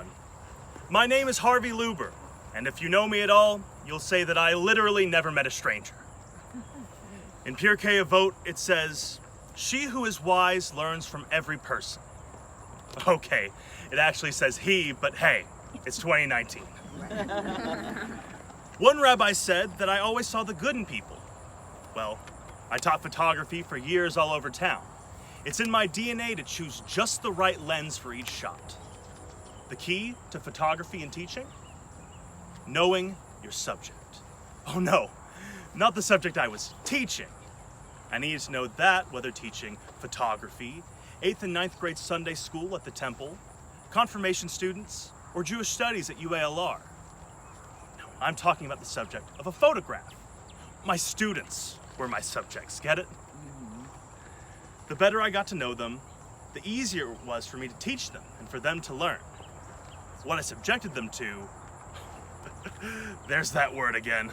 everyone. My name is Harvey Luber, and if you know me at all, you'll say that I literally never met a stranger. In Pure K of Vote, it says, "She who is wise learns from every person." Okay, it actually says he, but hey, it's 2019. One rabbi said that I always saw the good in people. Well, I taught photography for years all over town. It's in my DNA to choose just the right lens for each shot. The key to photography and teaching? Knowing your subject. Oh no, not the subject I was teaching. I needed to know that whether teaching photography, 8th and 9th grade Sunday school at the temple, confirmation students, or Jewish studies at UALR. No, I'm talking about the subject of a photograph. My students were my subjects, get it? The better I got to know them, the easier it was for me to teach them and for them to learn. What I subjected them to, there's that word again,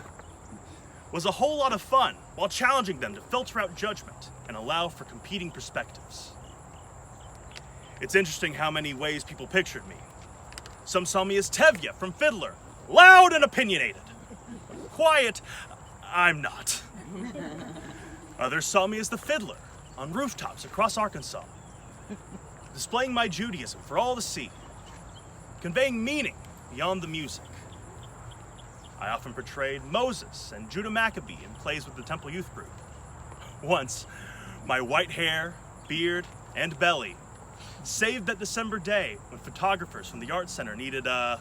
was a whole lot of fun while challenging them to filter out judgment and allow for competing perspectives. It's interesting how many ways people pictured me. Some saw me as Tevye from Fiddler, loud and opinionated. Quiet, I'm not. Others saw me as the Fiddler on rooftops across Arkansas, displaying my Judaism for all to see, conveying meaning beyond the music. I often portrayed Moses and Judah Maccabee in plays with the Temple Youth Group. Once, my white hair, beard, and belly saved that December day when photographers from the Art Center needed and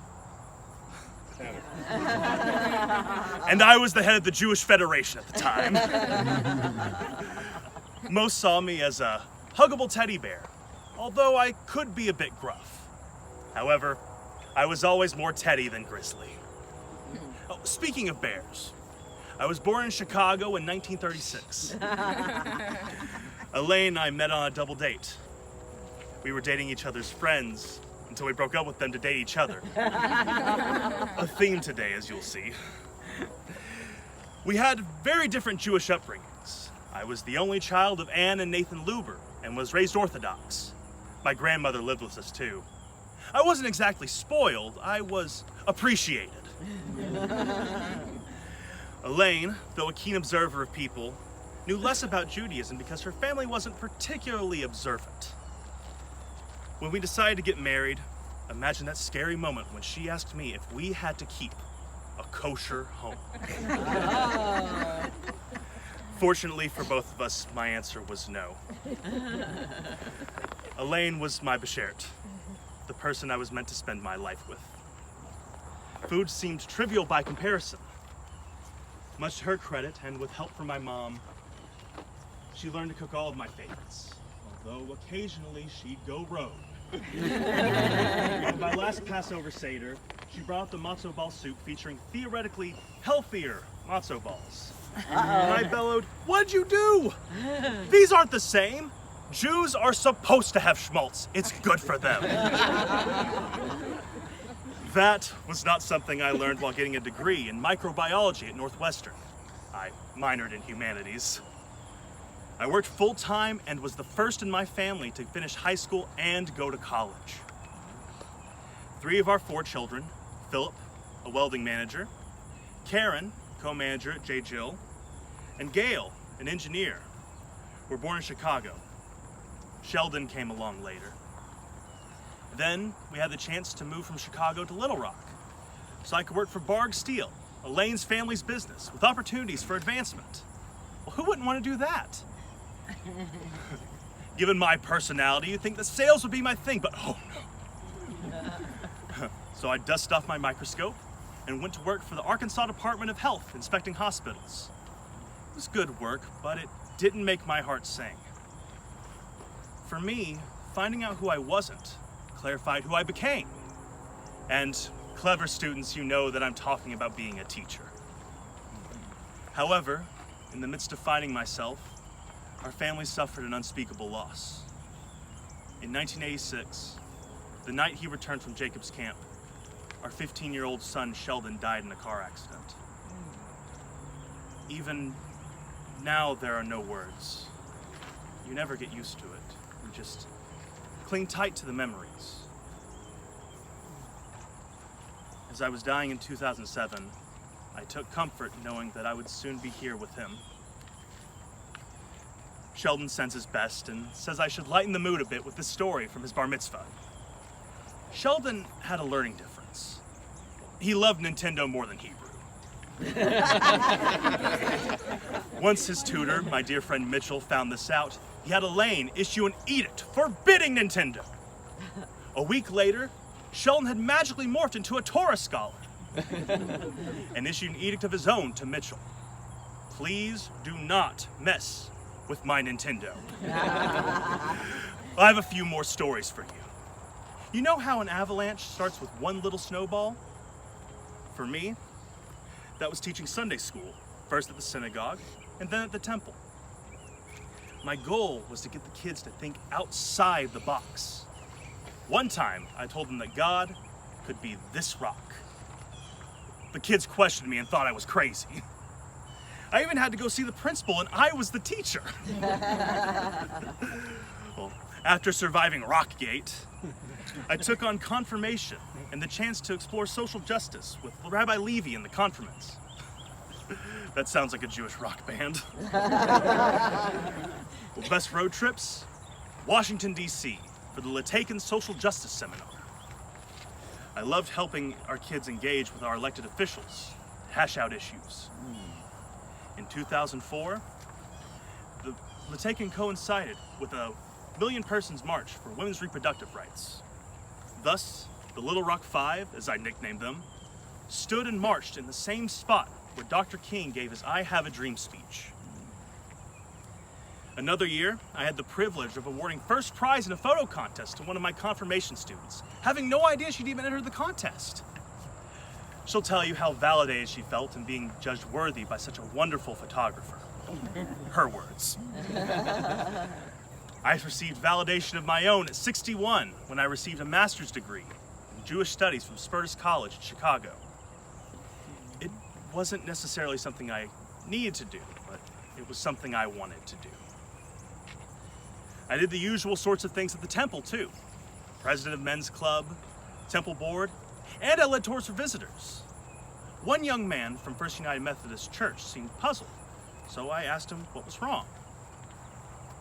I was the head of the Jewish Federation at the time. Most saw me as a huggable teddy bear, although I could be a bit gruff. However, I was always more teddy than grizzly. Oh, speaking of bears, I was born in Chicago in 1936. Elaine and I met on a double date. We were dating each other's friends until we broke up with them to date each other. A theme today, as you'll see. We had very different Jewish upbringings. I was the only child of Anne and Nathan Luber and was raised Orthodox. My grandmother lived with us too. I wasn't exactly spoiled, I was appreciated. Elaine, though a keen observer of people, knew less about Judaism because her family wasn't particularly observant. When we decided to get married, imagine that scary moment when she asked me if we had to keep a kosher home. Fortunately for both of us, my answer was no. Elaine was my beshert, the person I was meant to spend my life with. Food seemed trivial by comparison. Much to her credit, and with help from my mom, she learned to cook all of my favorites, although occasionally she'd go rogue. On my last Passover Seder, she brought out the matzo ball soup featuring theoretically healthier matzo balls. And I bellowed, "What'd you do? These aren't the same. Jews are supposed to have schmaltz. It's good for them." That was not something I learned while getting a degree in microbiology at Northwestern. I minored in humanities. I worked full-time and was the first in my family to finish high school and go to college. 3 of our 4 children, Philip, a welding manager, Karen, co-manager at J. Jill, and Gail, an engineer, were born in Chicago. Sheldon came along later. Then we had the chance to move from Chicago to Little Rock, so I could work for Barg Steel, Elaine's family's business, with opportunities for advancement. Well, who wouldn't want to do that? Given my personality, you'd think that sales would be my thing, but oh no. So I dusted off my microscope and went to work for the Arkansas Department of Health, inspecting hospitals. It was good work, but it didn't make my heart sing. For me, finding out who I wasn't clarified who I became. And clever students, you know that I'm talking about being a teacher. However, in the midst of finding myself, our family suffered an unspeakable loss. In 1986, the night he returned from Jacob's camp, our 15-year-old son Sheldon died in a car accident. Even now, there are no words. You never get used to it. You just cling tight to the memories. As I was dying in 2007, I took comfort knowing that I would soon be here with him. Sheldon senses best and says I should lighten the mood a bit with this story from his bar mitzvah. Sheldon had a learning difference. He loved Nintendo more than Hebrew. Once his tutor, my dear friend Mitchell, found this out, he had Elaine issue an edict forbidding Nintendo. A week later, Sheldon had magically morphed into a Torah scholar and issued an edict of his own to Mitchell. Please do not mess with my Nintendo. I have a few more stories for you. You know how an avalanche starts with one little snowball? For me, that was teaching Sunday school, first at the synagogue and then at the temple. My goal was to get the kids to think outside the box. One time, I told them that God could be this rock. The kids questioned me and thought I was crazy. I even had to go see the principal, and I was the teacher. Well, after surviving Rockgate, I took on confirmation and the chance to explore social justice with Rabbi Levy and the Confirmants. That sounds like a Jewish rock band. Well, best road trips? Washington, D.C. for the Latakan Social Justice Seminar. I loved helping our kids engage with our elected officials, hash out issues. In 2004, the Latakan coincided with a Million Persons March for women's reproductive rights. Thus, the Little Rock Five, as I nicknamed them, stood and marched in the same spot where Dr. King gave his I Have a Dream speech. Another year, I had the privilege of awarding first prize in a photo contest to one of my confirmation students, having no idea she'd even entered the contest. She'll tell you how validated she felt in being judged worthy by such a wonderful photographer. Her words. I received validation of my own at 61 when I received a master's degree in Jewish studies from Spertus College in Chicago. It wasn't necessarily something I needed to do, but it was something I wanted to do. I did the usual sorts of things at the temple too. President of men's club, temple board, and I led tours for visitors. One young man from First United Methodist Church seemed puzzled, so I asked him what was wrong.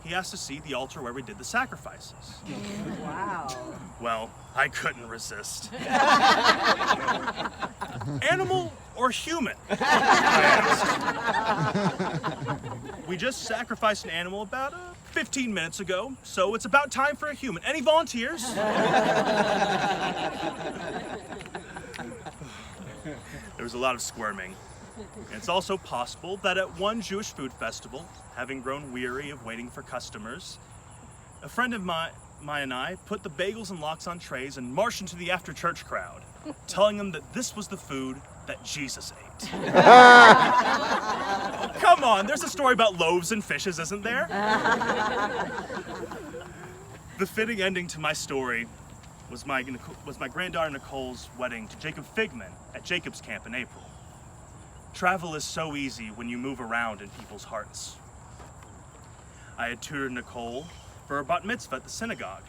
He asked to see the altar where we did the sacrifices. Wow. Well, I couldn't resist. Animal or human? I asked. We just sacrificed an animal about 15 minutes ago, so it's about time for a human. Any volunteers? There was a lot of squirming. And it's also possible that at one Jewish food festival, having grown weary of waiting for customers, a friend of mine and I put the bagels and lox on trays and marched into the after-church crowd, telling them that this was the food that Jesus ate. Oh, come on, there's a story about loaves and fishes, isn't there? The fitting ending to my story was my granddaughter Nicole's wedding to Jacob Figman at Jacob's Camp in April. Travel is so easy when you move around in people's hearts. I had tutored Nicole for her bat mitzvah at the synagogue.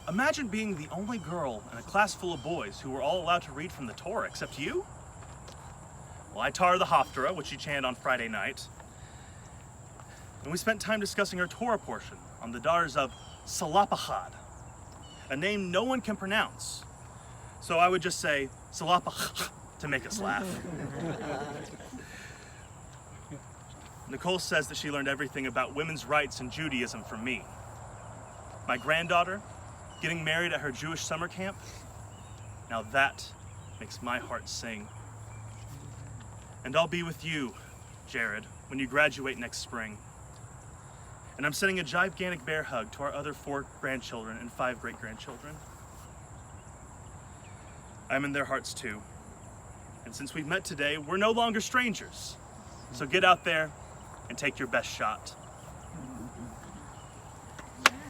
Imagine being the only girl in a class full of boys who were all allowed to read from the Torah except you. Well, I taught her the Haftarah, which she chanted on Friday night. And we spent time discussing her Torah portion on the daughters of Salapachad, a name no one can pronounce. So I would just say Salapachad to make us laugh. Nicole says that she learned everything about women's rights in Judaism from me. My granddaughter getting married at her Jewish summer camp, now that makes my heart sing. And I'll be with you, Jared, when you graduate next spring. And I'm sending a gigantic bear hug to our other 4 grandchildren and 5 great-grandchildren. I'm in their hearts too. And since we've met today, we're no longer strangers. So get out there and take your best shot.